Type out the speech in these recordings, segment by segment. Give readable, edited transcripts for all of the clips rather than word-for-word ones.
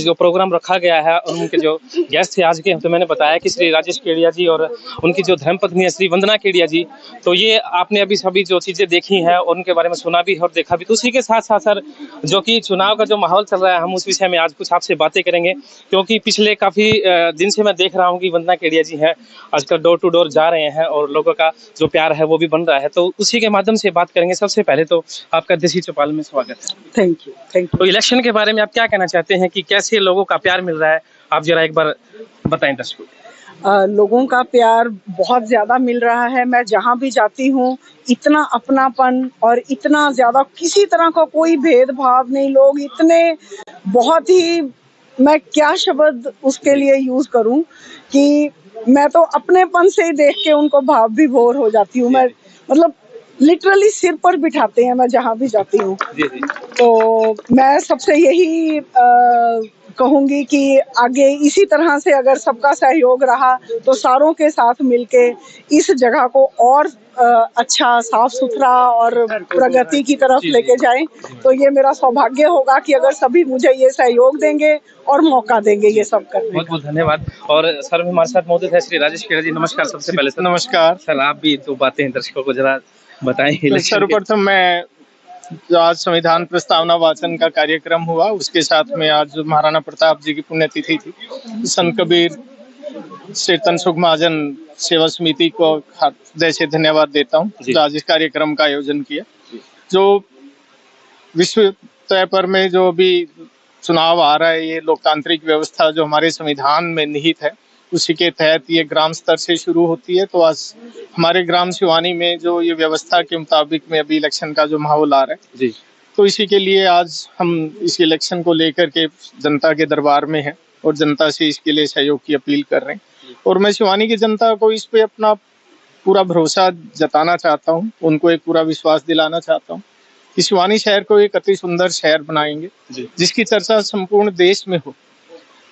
जो प्रोग्राम रखा गया है और उनके जो गेस्ट थे आज के, तो मैंने बताया कि श्री राजेश केडिया जी और उनकी जो धर्मपत्नी है श्री वंदना केडिया जी। तो ये आपने अभी सभी जो चीज़ें देखी हैं और उनके बारे में सुना भी और देखा भी। तो उसी के साथ साथ सर, जो कि चुनाव का जो माहौल चल रहा है, हम उस विषय में आज कुछ आपसे बातें करेंगे, क्योंकि पिछले काफ़ी दिन से मैं देख रहा हूँ कि वंदना केडिया जी हैं आजकल डोर टू डोर जा रहे हैं और लोगों का जो प्यार है वो भी बन रहा है। तो उसी के माध्यम से बात करेंगे। सबसे पहले तो आपका देसी चौपाल में स्वागत है। Thank you. तो इलेक्शन के बारे में आप क्या कहना चाहते हैं कि कैसे लोगों का प्यार मिल रहा है? आप जरा एक बार बताएं दर्शकों को। लोगों का प्यार बहुत ज्यादा मिल रहा है। मैं जहाँ भी जाती हूँ इतना अपनापन और इतना ज्यादा किसी तरह का कोई भेदभाव नहीं। लोग इतने बहुत ही, मैं क्या शब्द उसके लिए यूज करूँ कि मैं तो अपनेपन से ही देख के उनको भाव भी भोर हो जाती हूँ। मैं मतलब लिटरली सिर पर बिठाते हैं मैं जहाँ भी जाती हूँ। तो मैं सबसे यही कहूंगी कि आगे इसी तरह से अगर सबका सहयोग रहा तो सारों के साथ मिलके इस जगह को और अच्छा, साफ सुथरा और प्रगति की तरफ लेके जाएं। तो ये मेरा सौभाग्य होगा कि अगर सभी मुझे ये सहयोग देंगे और मौका देंगे ये सब करने का। बहुत बहुत धन्यवाद। और सर हमारे साथ मौजूद है श्री राजेश केडिया जी। नमस्कार। सबसे पहले सर नमस्कार सर, आप भी दो बातें दर्शकों को जरा बताएं। सर्वप्रथम मैं जो आज संविधान प्रस्तावना वाचन का कार्यक्रम हुआ उसके साथ में आज महाराणा प्रताप जी की पुण्यतिथि थी, संत कबीर कीर्तन सुख महाजन सेवा समिति को हृदय से धन्यवाद देता हूँ जो आज इस कार्यक्रम का आयोजन किया। जो विश्व तय पर में जो भी चुनाव आ रहा है, ये लोकतांत्रिक व्यवस्था जो हमारे संविधान में निहित है उसी के तहत ये ग्राम स्तर से शुरू होती है। तो आज हमारे ग्राम शिवानी में जो ये व्यवस्था के मुताबिक में अभी इलेक्शन का जो माहौल आ रहा है जी, तो इसी के लिए आज हम इस इलेक्शन को लेकर के जनता के दरबार में हैं और जनता से इसके लिए सहयोग की अपील कर रहे हैं। और मैं शिवानी की जनता को इस पे अपना पूरा भरोसा जताना चाहता हूँ, उनको एक पूरा विश्वास दिलाना चाहता हूँ कि शिवानी शहर को एक अति सुंदर शहर बनाएंगे जिसकी चर्चा संपूर्ण देश में हो।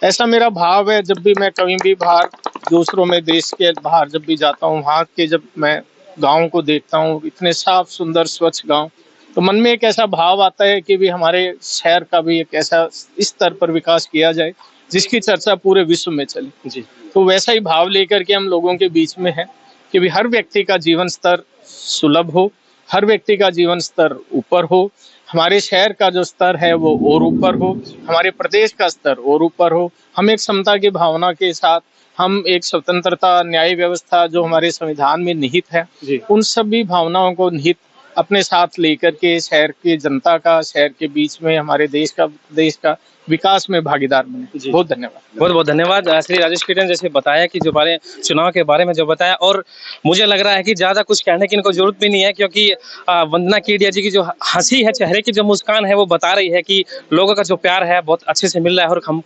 ऐसा मेरा भाव है। जब भी मैं कहीं भी बाहर दूसरों में देश के बाहर जब भी जाता हूँ, वहाँ के जब मैं गाँव को देखता हूँ, इतने साफ सुंदर स्वच्छ गाँव, तो मन में एक ऐसा भाव आता है कि भी हमारे शहर का भी एक ऐसा इस स्तर पर विकास किया जाए जिसकी चर्चा पूरे विश्व में चले जी। तो वैसा ही भाव लेकर के हम लोगों के बीच में है कि भी हर व्यक्ति का जीवन स्तर सुलभ हो, हर व्यक्ति का जीवन स्तर ऊपर हो, हमारे शहर का जो स्तर है वो और ऊपर हो, हमारे प्रदेश का स्तर और ऊपर हो। हम एक समता की भावना के साथ, हम एक स्वतंत्रता न्याय व्यवस्था जो हमारे संविधान में निहित है, उन सभी भावनाओं को निहित अपने साथ लेकर के शहर की जनता का, शहर के बीच में हमारे देश का विकास में भागीदार बने। बहुत धन्यवाद। बहुत बहुत धन्यवाद श्री राजेश केडिया ने जैसे बताया कि जो बारे चुनाव के बारे में जो बताया, और मुझे लग रहा है कि ज्यादा कुछ कहने की इनको जरूरत भी नहीं है, क्योंकि वंदना केडिया जी की जो हंसी है, चेहरे की जो मुस्कान है, वो बता रही है कि लोगों का जो प्यार है बहुत अच्छे से मिल रहा है। और हम